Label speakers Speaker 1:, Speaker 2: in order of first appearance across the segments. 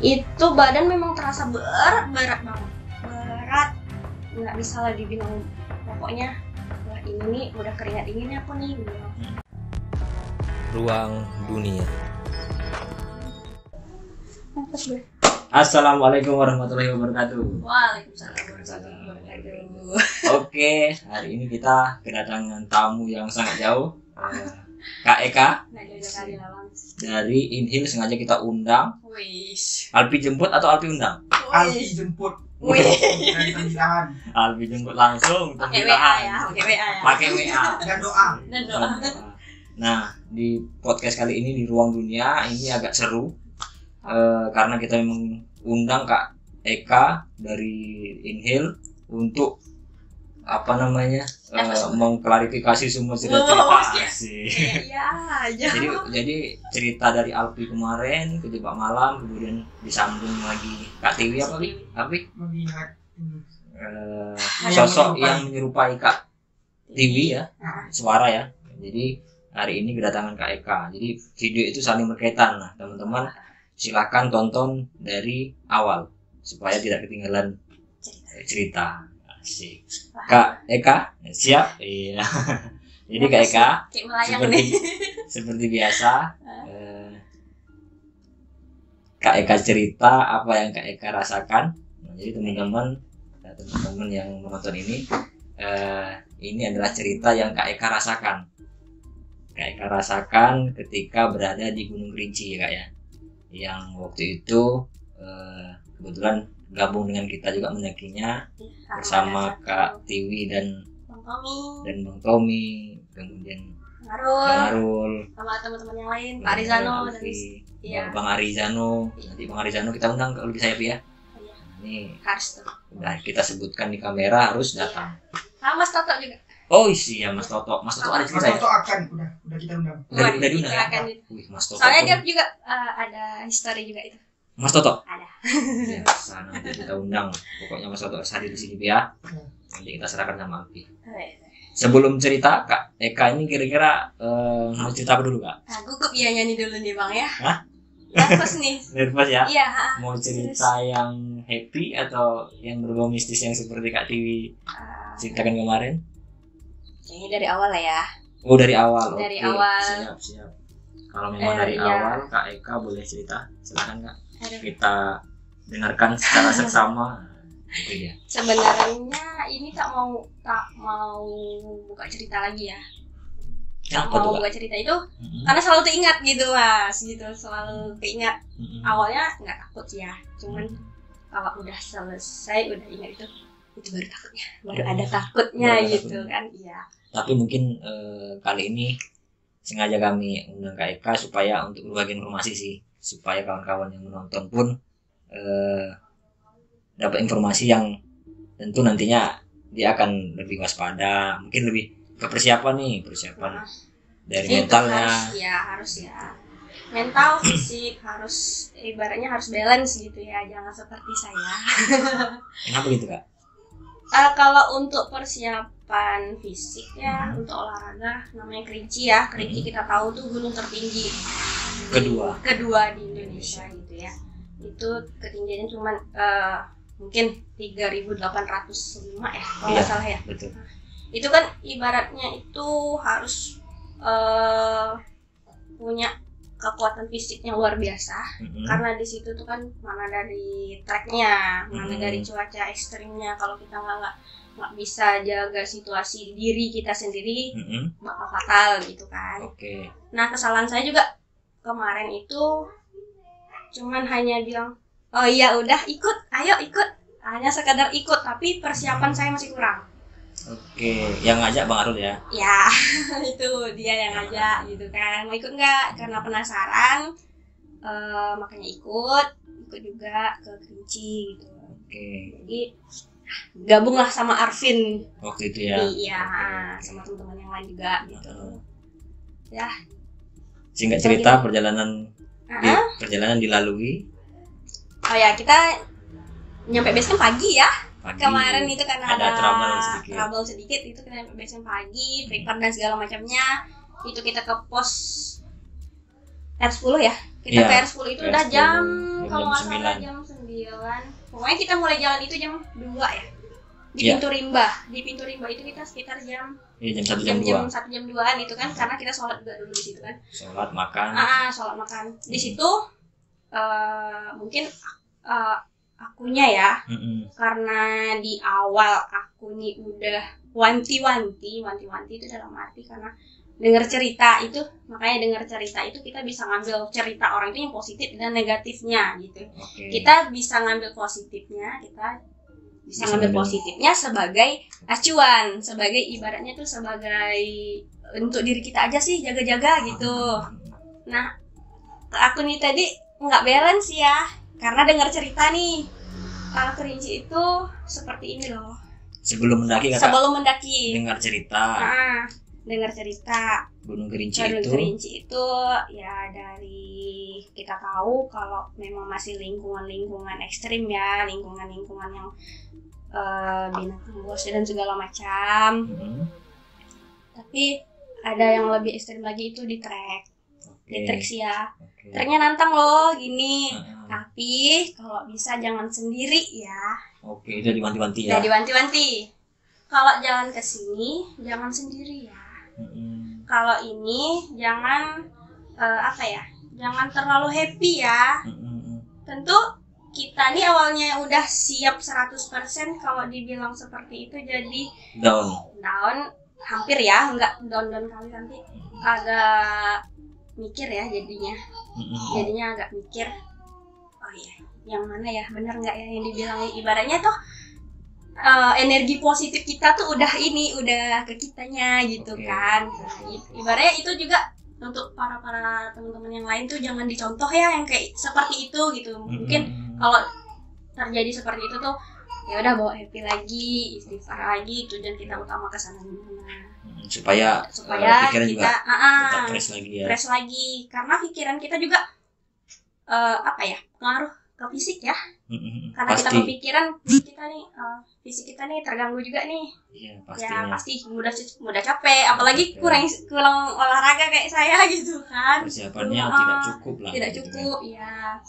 Speaker 1: Itu badan memang terasa berat banget, nggak bisa lah dibilang. Pokoknya wah ini nih udah keringat dinginnya aku nih.
Speaker 2: Ruang dunia.
Speaker 3: Assalamualaikum warahmatullahi wabarakatuh.
Speaker 1: Waalaikumsalam.
Speaker 3: Oke, hari ini kita kedatangan tamu yang sangat jauh, Kak Eka dari Inhil. Sengaja kita undang. Alpi jemput atau Alpi undang?
Speaker 4: Alpi jemput.
Speaker 3: Alpi jemput langsung.
Speaker 1: Pakai WA ya.
Speaker 3: Pakai WA.
Speaker 4: Dan doa.
Speaker 3: Nah, di podcast kali ini di Ruang Dunia ini agak seru karena kita memang undang Kak Eka dari Inhil untuk mengklarifikasi semua cerita. Jadi cerita dari Alpi kemarin kejebak malam, kemudian disambung lagi Kak Tiwi sosok yang menyerupai Kak Tiwi ya, suara ya. Jadi hari ini kedatangan Kak Eka. Jadi video itu saling berkaitan. Nah, teman-teman silakan tonton dari awal supaya tidak ketinggalan cerita. Asik. Kak Eka siap? Iya. Jadi Kak Eka seperti biasa Kak Eka cerita apa yang Kak Eka rasakan. Nah, jadi teman-teman yang menonton ini adalah cerita yang Kak Eka rasakan. Kak Eka rasakan ketika berada di Gunung Kerinci ya Kak ya. Yang waktu itu kebetulan gabung dengan kita juga mendakinya bersama Kak Tiwi dan Bang Tommy, kemudian Narul
Speaker 1: sama teman-teman yang lain, Pak Arizano dan
Speaker 3: Bang Arizano. Nanti Bang Arizano kita undang kalau bisa ya Pi ya. Ini harus tuh. Udah kita sebutkan di kamera harus datang.
Speaker 1: Mas Toto juga.
Speaker 3: Oh iya Mas Toto. Mas Toto ada cerita ya?
Speaker 4: Mas Toto akan udah kita undang.
Speaker 3: Udah diundang ya?
Speaker 1: Wih,
Speaker 3: Mas Toto.
Speaker 1: Soalnya dia juga ada history juga itu.
Speaker 3: Mas Toto?
Speaker 1: Ada.
Speaker 3: Ya, sana nanti kita undang. Pokoknya Mas Toto hadir di sini ya. Nanti kita serahkan sama Alpi. Sebelum cerita, Kak Eka ini kira-kira mau cerita apa dulu, Kak?
Speaker 1: Nah, gugup ya nyanyi dulu nih, Bang ya.
Speaker 3: Hah?
Speaker 1: Nervous nih.
Speaker 3: Nervous ya?
Speaker 1: Iya.
Speaker 3: Mau cerita yang happy atau yang berbau mistis yang seperti Kak Tiwi ceritakan kemarin?
Speaker 1: Kayaknya dari awal lah ya.
Speaker 3: Oh, dari awal.
Speaker 1: Dari
Speaker 3: Oke.
Speaker 1: awal.
Speaker 3: Siap. Kalau memang dari awal, Kak Eka boleh cerita. Silakan, Kak. Kita dengarkan secara seksama. Itu dia.
Speaker 1: Sebenarnya ini tak mau buka cerita lagi ya. Tak mau buka cerita itu karena selalu teringat gitu Mas, gitu selalu teringat. Awalnya nggak takut ya, cuman kalau udah selesai udah ingat itu baru takutnya, baru ada takutnya gitu kan. Iya. Tapi
Speaker 3: mungkin kali ini sengaja kami undang Kak Eka supaya untuk berbagi informasi sih, supaya kawan-kawan yang menonton pun dapat informasi yang tentu nantinya dia akan lebih waspada, mungkin lebih ke persiapan dari mentalnya.
Speaker 1: Harus ya. Mental, fisik harus ibaratnya harus balance gitu ya, jangan seperti saya.
Speaker 3: Kenapa gitu Kak?
Speaker 1: Kalau untuk persiapan fisik ya, untuk olahraga namanya Kerinci ya. Kerinci kita tahu tuh gunung tertinggi kedua di Indonesia gitu ya. Itu ketinggiannya cuman mungkin 3.805 ya kalau nggak salah ya.
Speaker 3: Betul.
Speaker 1: Itu kan ibaratnya itu harus punya kekuatan fisik yang luar biasa, karena di situ tuh kan mana dari treknya, mana dari cuaca ekstrimnya. Kalau kita nggak bisa jaga situasi diri kita sendiri, bakal fatal gitu kan. Nah, kesalahan saya juga kemarin itu cuman hanya bilang, oh iya udah ikut, ayo ikut, hanya sekadar ikut, tapi persiapan saya masih kurang.
Speaker 3: Yang ngajak Bang Arul ya?
Speaker 1: Ya, itu dia yang ngajak gitu kan. Mau ikut nggak? Karena penasaran, makanya ikut juga ke Kerinci gitu. Jadi gabunglah sama Arvin
Speaker 3: waktu itu ya?
Speaker 1: Iya, sama teman-teman yang lain juga gitu. Ya.
Speaker 3: Singkat cerita perjalanan dilalui.
Speaker 1: Oh ya, kita nyampe base camp pagi ya. Kemarin itu karena ada trouble sedikit itu kita nyampe base camp pagi, prepare dan segala macamnya. Itu kita ke pos R10 ya. Kita ke R10 itu udah jam kalau nggak salah jam 9. Pokoknya kita mulai jalan itu jam 2 ya. Di pintu rimba. Di pintu rimba itu kita sekitar jam
Speaker 3: jam 1 jam 2.
Speaker 1: Jam 1 jam 2-an itu kan, karena kita sholat juga dulu di situ kan.
Speaker 3: Sholat makan.
Speaker 1: Sholat makan. Di situ mungkin akunya ya. Karena di awal aku nih udah wanti-wanti itu dalam arti karena dengar cerita itu, makanya dengar cerita itu kita bisa ngambil cerita orang itu yang positif dan negatifnya gitu. Kita bisa ngambil positifnya, kita bisa ngambil positifnya sebagai acuan, sebagai ibaratnya tuh sebagai untuk diri kita aja sih, jaga-jaga gitu. Nah, aku nih tadi nggak balance ya, karena dengar cerita nih Kerinci itu seperti ini loh. Sebelum mendaki
Speaker 3: dengar cerita.
Speaker 1: Dengar cerita
Speaker 3: Gunung Kerinci
Speaker 1: itu ya, dari kita tahu kalau memang masih lingkungan ekstrim ya, lingkungan yang binatang buas dan segala macam. Tapi ada yang lebih ekstrim lagi itu di trek. Di trek sih ya. Treknya nantang loh gini. Tapi kalau bisa jangan sendiri ya.
Speaker 3: Itu diwanti-wanti ya.
Speaker 1: Diwanti-wanti. Kalau jalan ke sini jangan sendiri ya. Kalau ini jangan jangan terlalu happy ya. Tentu kita nih awalnya udah siap 100%, kalau dibilang seperti itu jadi down hampir ya, enggak down kali, nanti agak mikir ya jadinya agak mikir, oh iya yang mana ya, benar nggak ya yang dibilang, ibaratnya tuh energi positif kita tuh udah ke kitanya gitu kan. Ibaratnya itu juga untuk para teman-teman yang lain tuh jangan dicontoh ya yang kayak seperti itu gitu. Mungkin kalau terjadi seperti itu tuh ya udah bawa happy lagi, istighfar lagi, tujuan kita utama ke sana
Speaker 3: supaya pikiran
Speaker 1: kita
Speaker 3: juga
Speaker 1: fresh lagi karena pikiran kita juga pengaruh ke fisik ya. Karena pasti. Kita berpikiran kita nih fisik kita nih terganggu juga nih. Ya pasti mudah capek, apalagi kurang olahraga kayak saya gitu kan.
Speaker 3: Persiapannya tidak cukup lah.
Speaker 1: Tidak cukup ya.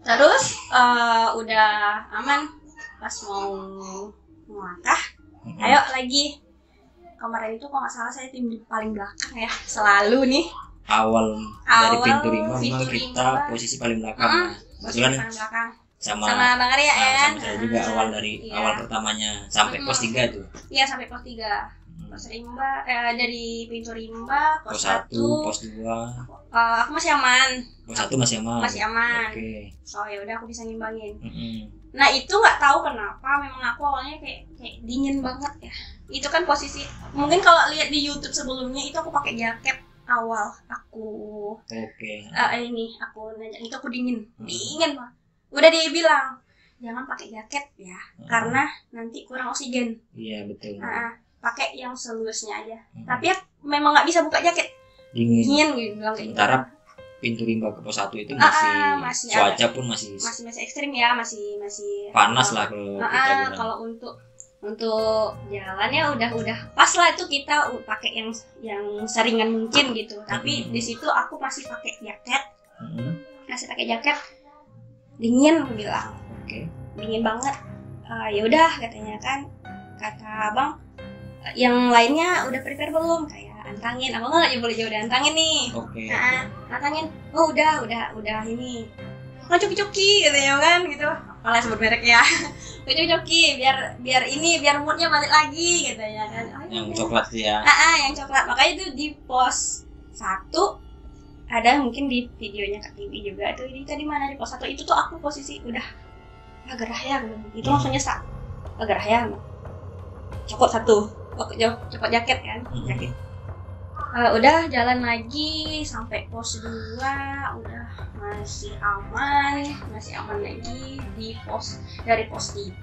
Speaker 1: Terus udah aman, pas mau melangkah, ayo lagi. Kemarin itu kalau nggak salah saya tim paling belakang ya, selalu nih.
Speaker 3: Awal dari pintu rimba memang kita posisi paling belakang.
Speaker 1: Paling belakang.
Speaker 3: Sama
Speaker 1: Bang Arya ya kan.
Speaker 3: Sama saya juga awal pertamanya sampai pos 3 tuh.
Speaker 1: Iya, sampai pos 3. Pos rimba dari pintu rimba pos 1,
Speaker 3: pos 2.
Speaker 1: Aku masih aman.
Speaker 3: Pos 1 masih aman.
Speaker 1: Oke. So ya udah aku bisa ngimbangin. Nah, itu nggak tahu kenapa memang aku awalnya kayak dingin banget ya. Itu kan posisi, mungkin kalau lihat di YouTube sebelumnya itu aku pakai jaket awal aku. Aku nanya itu aku dingin banget. Udah dia bilang jangan pakai jaket ya, karena nanti kurang oksigen.
Speaker 3: Iya betul.
Speaker 1: Pakai yang selulusnya aja. Tapi ya memang nggak bisa buka jaket. Dingin gitu bilang kayak.
Speaker 3: Sementara pintu rimba ke pos 1 itu masih cuaca pun masih
Speaker 1: ekstrim ya, masih
Speaker 3: panas lah kalau kita bilang.
Speaker 1: Kalau untuk jalannya udah pas lah itu kita pakai yang seringan mungkin gitu. Tapi di situ aku masih pakai jaket. Dingin aku bilang. Dingin banget. Ya udah katanya kan, kata Abang yang lainnya udah prepare belum, kayak antangin. Aku nggak boleh jauh dari antangin nih. Antangin. Oh udah ini. Kan coki-coki katanya kan gitu. Malah sebut merek ya. Coki-coki biar moodnya balik lagi katanya kan.
Speaker 3: Yang coklat ya.
Speaker 1: Yang coklat. Makanya itu di pos 1 ada, mungkin di videonya Kak Tiwi juga tuh. Ini tadi mana di pos 1 itu tuh aku posisi udah gerahya gitu. Itu maksudnya gerahya. Copot 1. Copot jaket kan. Jaket. Udah jalan lagi sampai pos 2 udah masih aman lagi di dari pos 2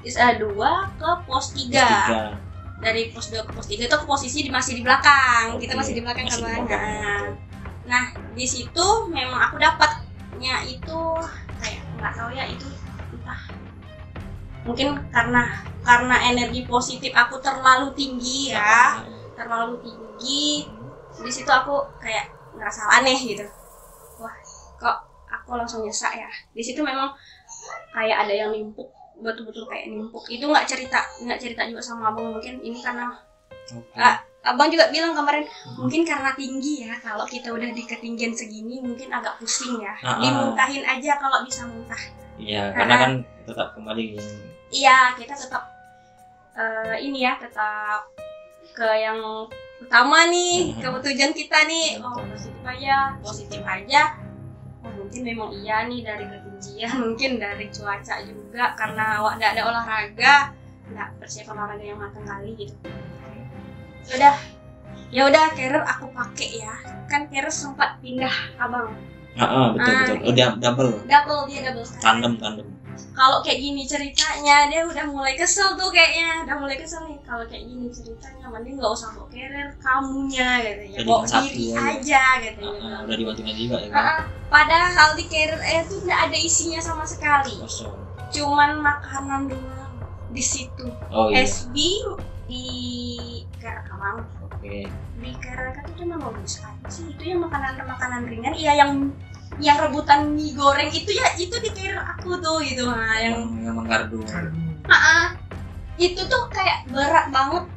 Speaker 1: ke pos 3. Dari pos 2 ke pos 3 itu posisi masih di belakang. Kita masih di belakang kan. Nah, di situ memang aku dapatnya itu kayak nggak tahu ya, itu entah mungkin karena energi positif aku terlalu tinggi ya. Di situ aku kayak ngerasa aneh gitu. Wah, kok aku aku langsung nyesek ya. Di situ memang kayak ada yang nimpuk, betul-betul kayak nimpuk. Itu nggak cerita juga sama abang, mungkin ini karena abang juga bilang kemarin mungkin karena tinggi ya, kalau kita udah di ketinggian segini mungkin agak pusing ya. Dimuntahin aja kalau bisa muntah.
Speaker 3: Iya, karena kan tetap kembali.
Speaker 1: Iya, kita tetap ini ya, tetap ke yang utama nih, ke tujuan kita nih. Oh, positif aja. Oh, mungkin memang iya nih dari ketinggian, mungkin dari cuaca juga, karena nggak ada olahraga, nggak persiapan olahraga yang matang kali gitu. Ya udah carrier aku pakai ya, kan carrier sempat pindah abang.
Speaker 3: Betul. Udah double
Speaker 1: sekarang.
Speaker 3: Tandem.
Speaker 1: Kalau kayak gini ceritanya dia udah mulai kesel tuh kayaknya, nih kalau kayak gini ceritanya, mending nggak usah bawa carrier kamunya katanya, bawa diri aja katanya.
Speaker 3: Udah dibantuin juga ya kan?
Speaker 1: Padahal di carrier itu nggak ada isinya sama sekali, cuman makanan doang di situ. SB di Karawang. Di Karawang itu cuma bagus aja sih, itu yang makanan ringan. Iya, yang rebutan mie goreng itu ya, itu di carrier aku tuh gitu. Nah, yang
Speaker 3: menggardu.
Speaker 1: Itu tuh kayak berat banget.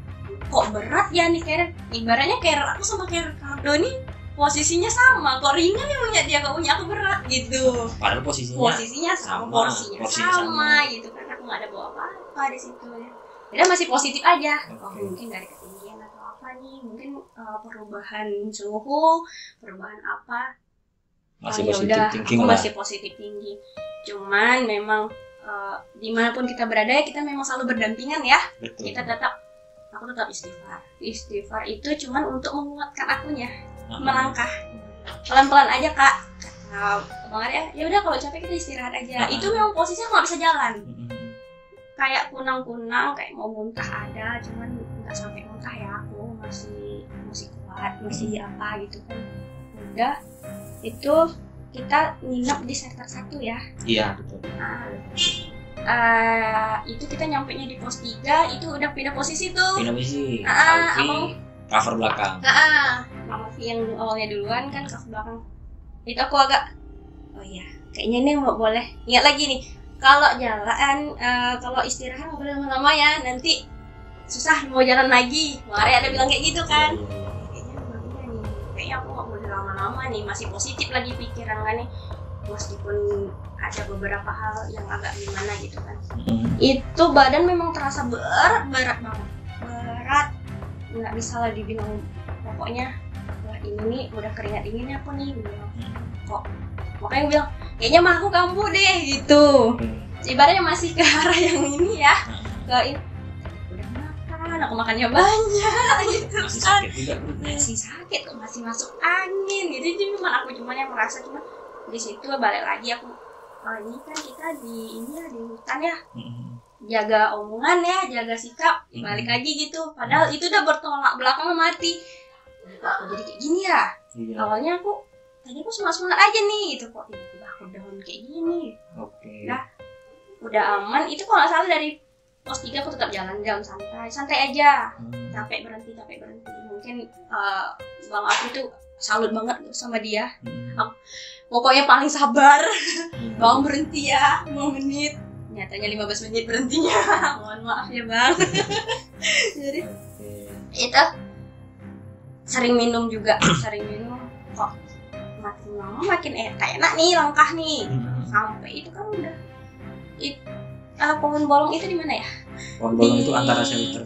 Speaker 1: Kok berat ya nih carrier? Ibaratnya carrier aku sama carrier Kardo nih posisinya sama. Kok ringan ya punya dia, kok punya aku berat gitu.
Speaker 3: Padahal posisinya
Speaker 1: sama, porsinya sama gitu kan. Aku nggak ada bawa apa-apa di situ ya. Jadi masih positif aja. Mungkin dari ketinggian atau apa nih, mungkin perubahan suhu, perubahan apa.
Speaker 3: Masih positif tinggi.
Speaker 1: Cuman memang dimanapun kita berada ya, kita memang selalu berdampingan ya.
Speaker 3: Betul.
Speaker 1: Aku tetap istighfar itu cuman untuk menguatkan akunya, melangkah pelan-pelan aja kak. Bang Arya, ya udah kalau capek kita istirahat aja. Itu memang posisinya nggak bisa jalan, kayak kunang-kunang, kayak mau muntah ada, cuman nggak sampai muntah ya, aku masih kuat, masih apa gitu kan. Udah itu kita nginep di sektor 1 ya.
Speaker 3: Iya betul.
Speaker 1: Itu kita nyampe nya di pos 3, itu udah pindah posisi tuh.
Speaker 3: Cover belakang.
Speaker 1: Mama V yang awalnya duluan kan, cover belakang. Itu aku agak, oh iya, kayaknya ini boleh. Ingat lagi nih, kalau jalan, kalau istirahat nggak boleh lama-lama ya, nanti susah mau jalan lagi. Mari ada bilang kayak gitu kan. Kayaknya aku nggak boleh lama-lama nih, masih positif lagi pikiran kan nih, meskipun ada beberapa hal yang agak gimana gitu kan. Itu badan memang terasa berat banget, nggak bisa lagi bilang, pokoknya wah ini nih udah keringat dingin aku nih bilang. Kok makanya bilang kayaknya mah aku kambuh deh gitu. Ibaratnya masih ke arah yang ini ya, ke udah aku makannya banyak gitu.
Speaker 3: Masih sakit juga.
Speaker 1: Masih sakit kok, masih masuk angin gitu. Jadi cuman yang merasa, cuma di situ balik lagi aku, oh ini kan kita di hutan ya, jaga omongan ya, jaga sikap, balik lagi gitu. Padahal itu udah bertolak belakang mati. Aku jadi kayak gini ya. Awalnya tadi aku semangat aja nih, itu kok tiba-tiba aku down kayak gini. Nah, udah aman. Itu kalau nggak salah dari pos 3 aku tetap jalan santai aja. Capek berhenti. Mungkin Bang aku tuh salut banget sama dia. Pokoknya paling sabar. Bang berhenti ya 5 menit. Nyatanya 15 menit berhentinya. Mohon maaf ya Bang. Jadi itu sering minum kok makin lama makin enak nih langkah nih. Sampai itu kan udah pohon bolong itu di mana ya?
Speaker 3: Pohon bolong itu antara shelter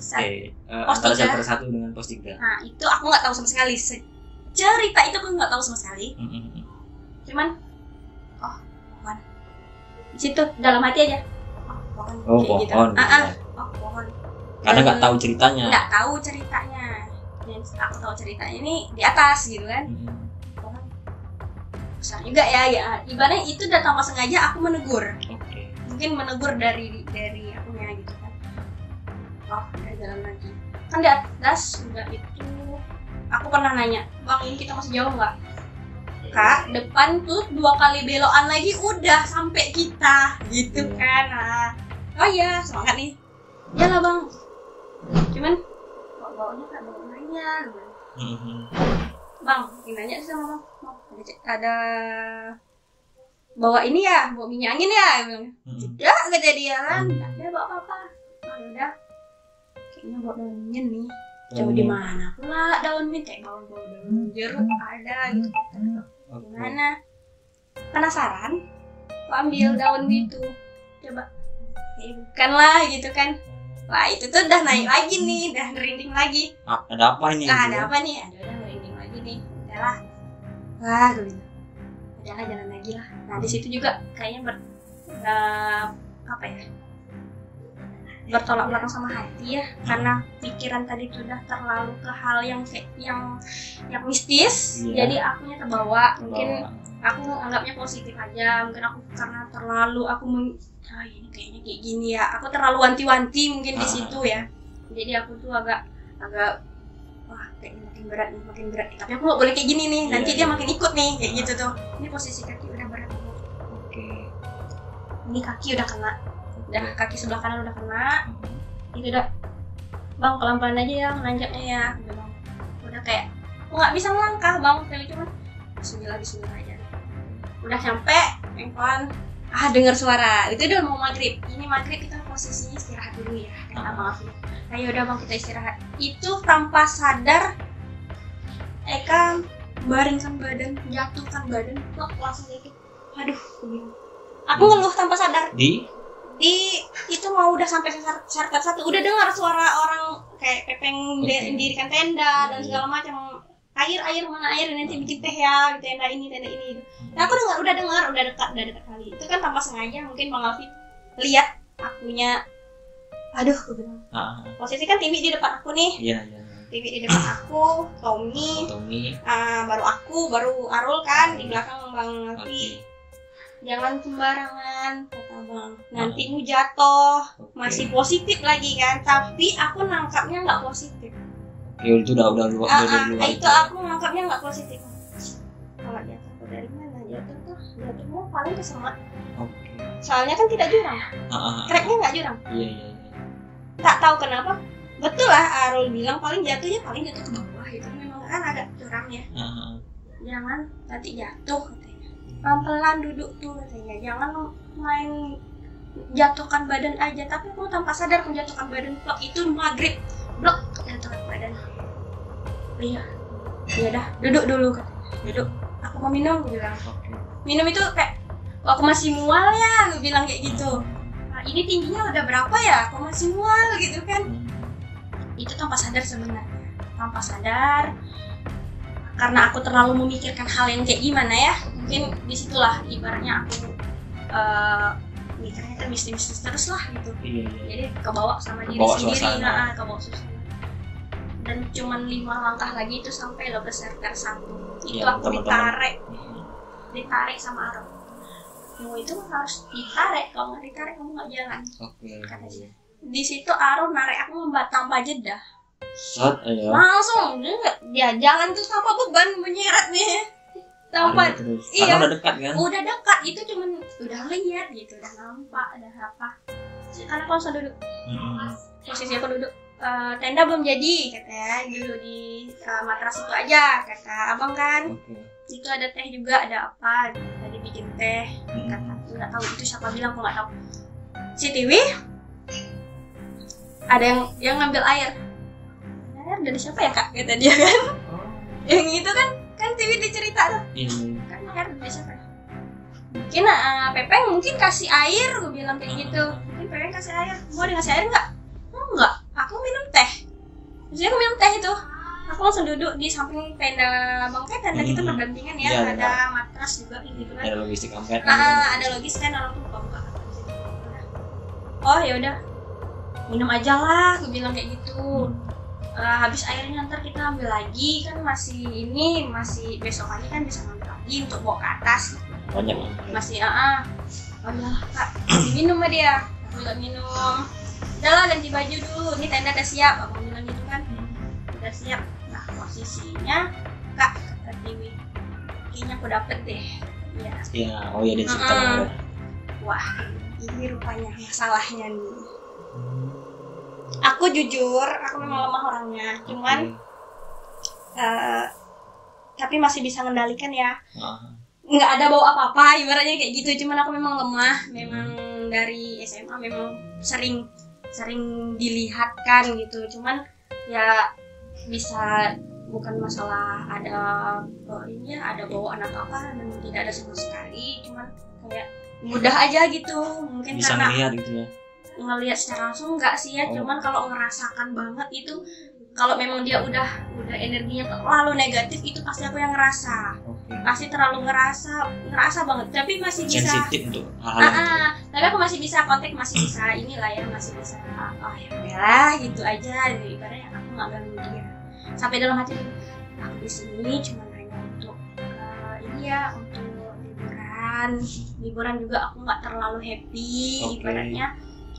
Speaker 3: antara shelter 1 dengan pos 3.
Speaker 1: Nah, itu aku nggak tahu sama sekali. Cerita itu aku nggak tahu sama sekali. Cuman pohon. Di situ dalam hati aja. Pohon.
Speaker 3: Pohon.
Speaker 1: Gitu. Pohon.
Speaker 3: Karena nggak tahu ceritanya.
Speaker 1: Nggak tahu ceritanya. Yang aku tahu ceritanya ini di atas gitu kan. Pohon. Besar juga ya. Ibaratnya itu udah tanpa sengaja aku menegur. Mungkin menegur dari akunya gitu kan. Udah jalan lagi. Kan di atas udah itu aku pernah nanya, Bang ini kita masih jauh nggak? Kak, depan tuh 2 kali belokan lagi udah sampai kita gitu kan. Nah, oh iya semangat nih. Iyalah Bang. Cuman kok baunya Kak bau nanya. Bang, nanya sama Bang. Ada bawa ini ya, bawa minyak angin ya, bilang. Tidak, kata dia kan, nggak ada bawa apa-apa. Oh udah, kayaknya bawa daun mint nih. Coba di mana pula daun mint, kayak bawa daun jeruk ada gitu. Gimana? Penasaran? Aku ambil daun gitu, coba. Bukan lah gitu kan. Wah itu tuh udah naik lagi nih, udah merinding lagi.
Speaker 3: Ada apa ini?
Speaker 1: Ada apa nih? Ada udah merinding lagi nih. Udahlah. Wah, gue bilang. Udahlah jalan lagi lah. Nah di situ juga kayaknya apa ya? Bertolak belakang sama hati ya, karena pikiran tadi sudah terlalu ke hal yang kayak yang mistis. Jadi akunya terbawa. Mungkin aku anggapnya positif aja. Mungkin aku karena terlalu ini kayaknya kayak gini ya. Aku terlalu wanti-wanti mungkin di situ ya. Jadi aku tuh agak wah kayaknya makin berat. Tapi aku nggak boleh kayak gini nih. Nanti dia makin ikut nih kayak gitu tuh. Ini posisi kaki udah berat. Ini kaki udah kena. Udah kaki sebelah kanan udah kena. Itu udah bang pelan-pelan aja ya menanjaknya ya. Udah kayak nggak bisa melangkah bang. Tapi cuma Bismillah aja. Udah sampai pelan dengar suara. Itu udah mau maghrib. Ini maghrib kita posisinya istirahat dulu ya. Kata maaf ya. Ayo udah bang kita istirahat. Itu tanpa sadar Eka baringkan badan, jatuhkan badan, langsung gitu. Aduh, aku ngeluh tanpa sadar. Di itu mau udah sampai syarat satu, udah dengar suara orang kayak Pepeng mendirikan tenda dan segala macam. Air mana air nanti bikin teh ya di tenda ini. Nah, aku udah dekat kali. Itu kan tanpa sengaja mungkin Bang Alfi lihat akunya. Aduh, aku bilang. Posisi kan TV di depan aku nih. Iya. TV di depan aku, Tommy. Baru Arul kan di belakang Bang Alfi. Jangan sembarangan kata Bang. Nantimu jatuh. Masih positif lagi kan, tapi aku nangkapnya nggak positif.
Speaker 3: Ya itu udah luar.
Speaker 1: Itu aku nangkapnya nggak positif. Kalau jatuh dari mana? Jatuhnya paling ke semak. Soalnya kan tidak jurang. Kreknya nggak jurang. Iya. Tak tahu kenapa. Betul lah Arul bilang paling jatuh ke bawah itu memang kan agak jurangnya. Jangan nanti jatuh katanya. Pelan-pelan duduk tuh katanya. Jangan main jatuhkan badan aja. Tapi aku tanpa sadar menjatuhkan badan. Itu maghrib. Blok jatuhkan badan. Iya dah duduk dulu katanya. Duduk. Aku mau minum gue bilang. Minum itu kayak aku masih mual ya gue bilang kayak gitu. Nah, ini tingginya udah berapa ya? Aku masih mual gitu kan. Itu tanpa sadar sebenarnya. Tanpa sadar. Karena aku terlalu memikirkan hal yang kayak gimana ya. Mungkin disitulah ibaratnya aku mikirnya kan mistis terus lah gitu. Jadi kebawa sama diri sendiri. Kebawa suasana. Dan cuman 5 langkah lagi itu sampai lo berserker 1. Itu aku ditarik sama Arul. Kamu itu harus ditarik, kalau nggak ditarik kamu nggak jalan. Katanya. Di situ Arul narik aku tanpa jeda. Langsung dia jalan tuh tanpa beban menyeret nih. Tanpa
Speaker 3: karena udah dekat kan?
Speaker 1: Udah dekat, itu cuman udah lihat gitu, udah nampak, udah apa. Karena aku langsung duduk. Posisi aku duduk. Tenda belum jadi katanya, dulu di matras itu aja kata abang kan. Itu ada teh juga, ada apa tadi bikin teh kata nggak tahu itu siapa bilang, aku nggak tahu. Si Tiwi ada yang ngambil air dari siapa ya kak kata dia kan. Yang itu kan Tiwi dicerita tuh kan air dari siapa ya? Mungkin Pepeng mungkin kasih air, gue bilang kayak gitu. Mungkin Pepeng kasih air, mau dikasih air nggak? Enggak, aku minum teh. Jadi aku minum teh itu. Aku langsung duduk di samping tenda bangkai, tenda kita berdampingan ya. Ada matras juga gitu kan.
Speaker 3: Ada logistik kampret.
Speaker 1: Ada logistik kan, orang tuh buka-buka. Oh ya udah, minum aja lah, aku bilang kayak gitu. Habis airnya ntar kita ambil lagi kan, masih besokannya kan bisa ngambil lagi untuk bawa ke atas.
Speaker 3: Banyak.
Speaker 1: Masih oh ya kak, minum aja dia. Aku juga minum. Udahlah ganti baju dulu, ini tenda udah siap, abang bilang gitu kan. Udah siap. Nah posisinya kak kata Tiwi, kayaknya aku dapet deh.
Speaker 3: Iya. Oh iya dia cerita.
Speaker 1: Wah ini rupanya masalahnya nih. Aku jujur, aku memang lemah orangnya, cuman tapi masih bisa mengendalikan ya. nggak ada bau apa-apa ibaratnya kayak gitu. Cuman aku memang lemah, memang dari SMA memang sering dilihatkan gitu. Cuman ya bisa, bukan masalah ada ini ya, ada bawaan atau apa, dan tidak ada sama sekali. Cuman kayak mudah aja gitu, mungkin
Speaker 3: bisa
Speaker 1: karena
Speaker 3: melihat gitu ya.
Speaker 1: ngelihat secara langsung enggak sih ya. Cuman kalau ngerasakan banget itu, kalau memang dia udah energinya terlalu negatif, itu pasti aku yang ngerasa. Pasti terlalu ngerasa banget, tapi masih bisa
Speaker 3: sensitif untuk hal-hal
Speaker 1: tapi aku masih bisa kontak, masih bisa inilah ya, masih bisa oh ya udahlah gitu aja. Ibaratnya aku nggak ganggu dia sampai dalam hati, aku di sini cuma hanya untuk ini ya, untuk liburan juga. Aku nggak terlalu happy. Ibaratnya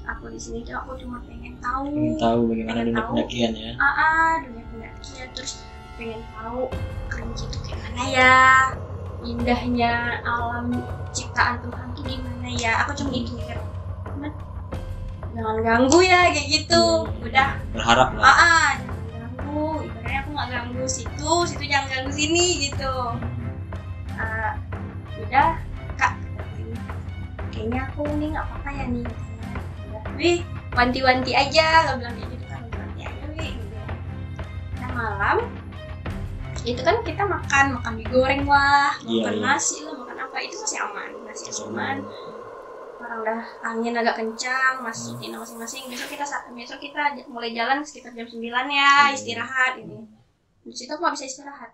Speaker 1: aku di sini tuh aku cuma pengen tahu
Speaker 3: bagaimana dunia pendakian ya.
Speaker 1: Dunia pendakian, terus pengen tahu Kerinci itu kayak mana ya, indahnya alam ciptaan Tuhan tuh gimana ya. Aku cuma gitu mikir, jangan ganggu ya kayak gitu. Udah
Speaker 3: berharap lah.
Speaker 1: Jangan ganggu, ibaratnya aku nggak ganggu situ jangan ganggu sini gitu. Udah Kak, kayaknya aku nih nggak apa-apa ya nih. Wih, wanti-wanti aja, lo bilang kayak gitu kan, wanti aja wih gitu. Nah malam itu kan kita makan mie goreng lah, makan nasi lah, makan apa, itu masih aman. Orang udah angin agak kencang, masukin masing-masing. Besok kita mulai jalan sekitar jam 9 ya, istirahat ini. Di situ aku nggak bisa istirahat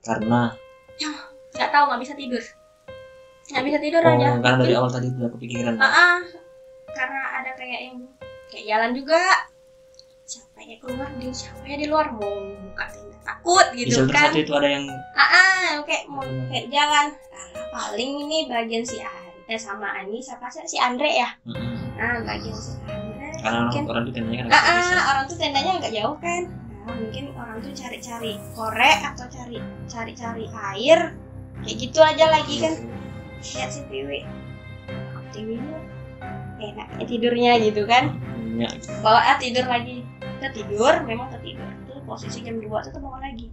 Speaker 3: karena
Speaker 1: nggak tahu, nggak bisa tidur aja.
Speaker 3: Karena dari awal tadi udah kepikiran.
Speaker 1: Karena ada kayak jalan juga, siapa ya keluar, siapa ya di luar, mau buka tenda takut gitu kan.
Speaker 3: Satu itu ada yang
Speaker 1: kayak jalan. Paling ini bagian si sama Ani, siapa sih, si Andre ya. Bagian si Andre.
Speaker 3: Karena
Speaker 1: mungkin
Speaker 3: orang tuh tendanya kan
Speaker 1: orang tuh tendanya nggak jauh kan. Mungkin orang tuh cari-cari korek atau cari air kayak gitu aja lagi kan. Lihat si Tiwi ini enak tidurnya gitu kan. Bawa tidur lagi. Memang tertidur. Tuh posisi jam 2 tuh bangun lagi.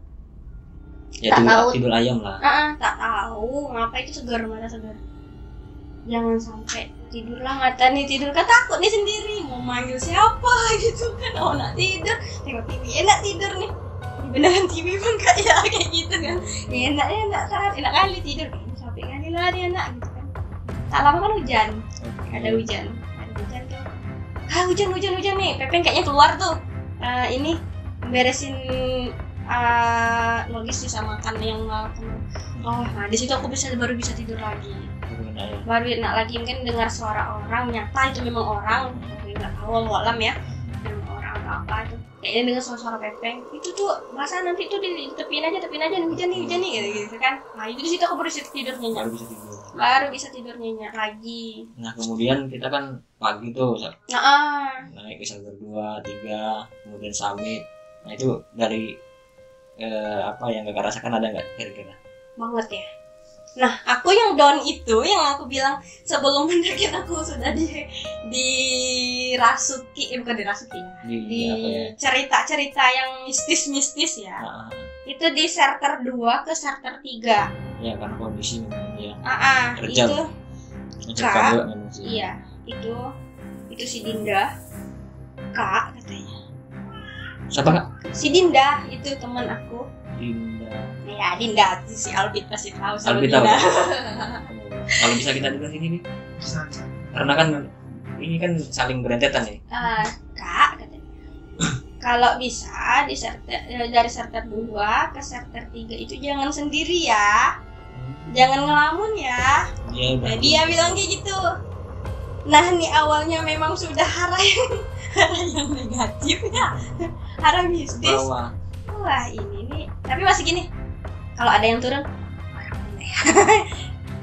Speaker 3: Ya tidur ayam lah.
Speaker 1: Tak tahu ngapa itu segar, mana segar. Jangan sampai tidur lah, ngata nih tidur kan, takut nih sendiri mau manggil siapa gitu kan. Nak tidur, tengok TV enak tidur nih. Beneran TV pun kayak gitu kan. Enak kali tidur. Sampai kali lah dia enak gitu kan. Tak lama kan hujan. Ada hujan tuh. Hujan nih. Pepen kayaknya keluar tuh. Ini beresin logis disamakan yang nah di situ aku baru bisa tidur lagi. Baru enak lagi, mungkin dengar suara orang, nyata itu memang orang, nggak tahu alam ya, memang orang atau apa itu. Kayaknya dengar suara Pepeng itu tuh masa nanti tuh di tepiin aja hujan nih gitu kan. Nah itu di situ aku baru bisa tidur nyenyak. Baru bisa tidur nyenyak lagi.
Speaker 3: Nah kemudian kita kan pagi tuh naik ke Salter 2, 3, kemudian summit. Nah itu dari apa yang kakak rasakan ada nggak kira-kira?
Speaker 1: Banget ya. Nah, aku yang down itu, yang aku bilang sebelum pendakian aku sudah dirasuki, bukan dirasuki ya, di cerita-cerita yang mistis ya. Itu di Salter 2 ke Salter 3.
Speaker 3: Ya karena kondisi ya.
Speaker 1: Terjal. Itu iya, itu si Dinda, Kak katanya.
Speaker 3: Siapa Kak?
Speaker 1: Si Dinda, itu teman aku. Dinda, si Albit pasti tahu.
Speaker 3: Albit tahu. Kalau bisa kita duduk sini nih.
Speaker 4: Bisa.
Speaker 3: Karena kan ini kan saling berentetan nih.
Speaker 1: Kak katanya. Kalau bisa dari Salter 2 ke Salter 3 itu jangan sendiri ya. Jangan ngelamun ya. Nah, dia bilang kayak gitu. Nah, nih awalnya memang sudah hara yang negatif ya. Hara mistis. Wah, ini nih. Tapi masih gini. Kalau ada yang turun,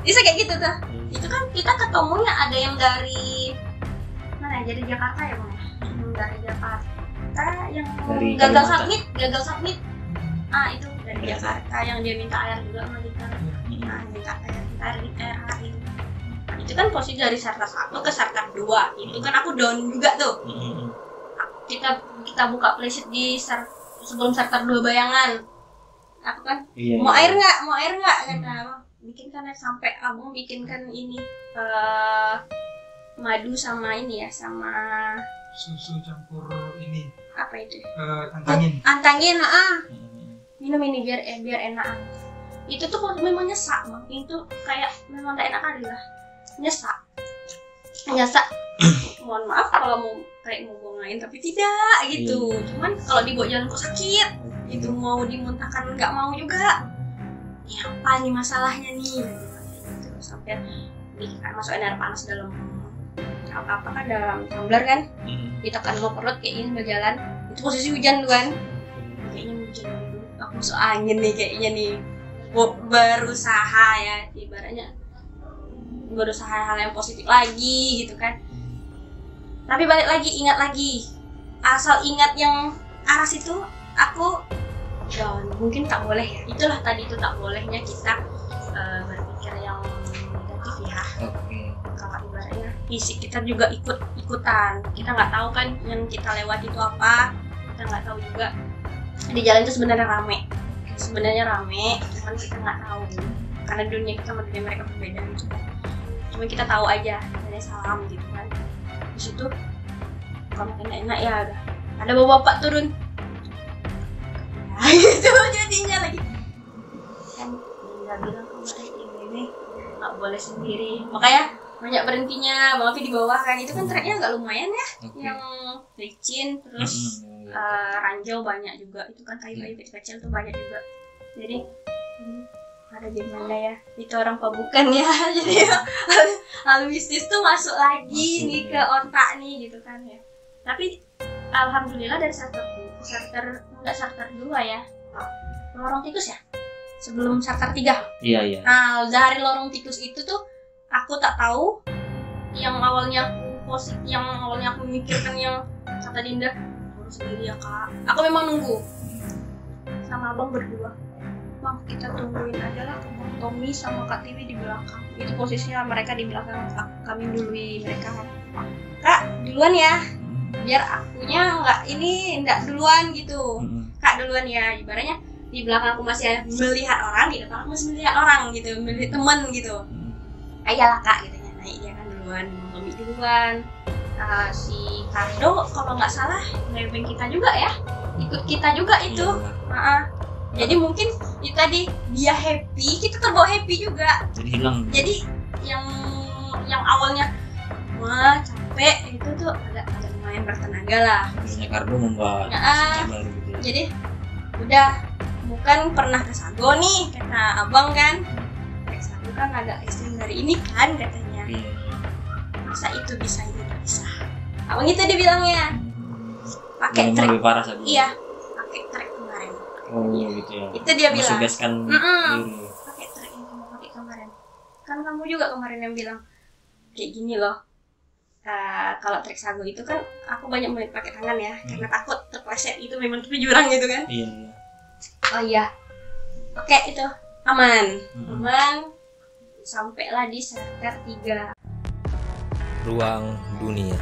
Speaker 1: bisa kayak gitu tuh. Itu kan kita ketemunya ada yang dari mana? Dari Jakarta ya, Bang? Dari Jakarta yang gagal submit. Itu dari Jakarta yang dia minta air juga sama kita. Minta air gitu. Itu kan posisi dari Salter 1 ke Salter 2. Itu kan aku down juga tuh. Kita buka playlist di sebelum Salter 2 bayangan. Aku kan mau air nggak kata bikin kan sampai abang bikin kan ini madu sama ini ya, sama
Speaker 4: Susu campur ini
Speaker 1: apa itu?
Speaker 4: antangin.
Speaker 1: Antangin, minum ini biar enakan. Itu tuh memang nyesak bang, itu kayak memang gak enak kali lah, nyesak. Mohon maaf kalau mau kayak mau buangin tapi tidak gitu. Cuman kalau dibawa jalan kok sakit, itu mau dimuntahkan nggak mau juga. Ya apa nih masalahnya nih? Gitu. Sampai masukin air panas dalam apa kan dalam tumbler kan, ditekan ke perut kayak gini berjalan. Itu posisi hujan tuh kan, kayaknya hujan dulu. Aku masuk angin nih kayaknya nih. Berusaha ya, ibaratnya berusaha hal yang positif lagi gitu kan. Tapi balik lagi, ingat lagi, asal ingat yang aras itu aku dan mungkin tak boleh ya. Itulah tadi itu tak bolehnya kita berpikir yang negatif ya. Kalau ibaratnya fisik kita juga ikutan, kita nggak tahu kan yang kita lewati itu apa, kita nggak tahu juga di jalan itu sebenarnya rame, cuman kita nggak tahu karena dunia kita sama dunia mereka berbeda gitu. Cuma kita tahu aja, ada salam gitu kan. Di situ kalau enak ya udah ada bapak turun, nah, gitu jadinya lagi kan nggak bilang kemarin ini nggak boleh sendiri, makanya banyak berhentinya. Tapi di bawah kan itu kan treknya agak lumayan ya, yang licin terus ranjau banyak juga, itu kan kayu-kayu kecil-kecil tuh banyak juga. Jadi ada gimana ya, itu orang pabukan ya. Jadi hal mistis tuh masuk lagi nih ke otak nih gitu kan ya. Tapi alhamdulillah dari charter 2 ya, lorong tikus ya, sebelum charter 3.
Speaker 3: Iya.
Speaker 1: Nah dari lorong tikus itu tuh aku tak tahu, yang awalnya aku memikirkan yang kata Dinda harus sendiri ya kak. Aku memang nunggu sama abang berdua, bang kita tungguin aja lah Bang Tommy sama Kak Tiwi di belakang. Itu posisinya mereka di belakang, kami dului mereka. Kak duluan ya, biar akunya nggak duluan gitu. Kak duluan ya, ibaratnya di belakang aku masih melihat orang, di depan aku masih melihat orang gitu, melihat teman gitu. Ayolah kak gitu ya, naik dia kan duluan, Tommy duluan. Si Kardo kalau nggak salah nebeng kita juga ya, ikut kita juga itu. Jadi mungkin itu tadi dia happy, kita terbawa happy juga. Jadi hilang. Jadi yang awalnya wah capek itu tuh agak lumayan bertenaga lah.
Speaker 3: Biasanya Kardo membawa gitu.
Speaker 1: Jadi udah bukan pernah ke Sago nih kata abang kan. Ke Sago kan agak ekstrim dari ini kan katanya. Masa itu bisa ini nggak bisa. Abang itu dia bilangnya pakai trek.
Speaker 3: Lebih parah Sago.
Speaker 1: Iya, pakai trek kemarin.
Speaker 3: Oh gitu ya.
Speaker 1: Itu dia bilang.
Speaker 3: Sugaskan.
Speaker 1: Pakai trek yang kamu pakai kemarin. Kan kamu juga kemarin yang bilang kayak gini loh. Kalau trek Sago itu kan aku banyak pakai tangan ya, karena takut terpleset itu memang itu jurang gitu kan.
Speaker 3: Iya.
Speaker 1: Oh iya. Oke itu aman. Aman. Sampailah di charter 3.
Speaker 2: Ruang Dunia.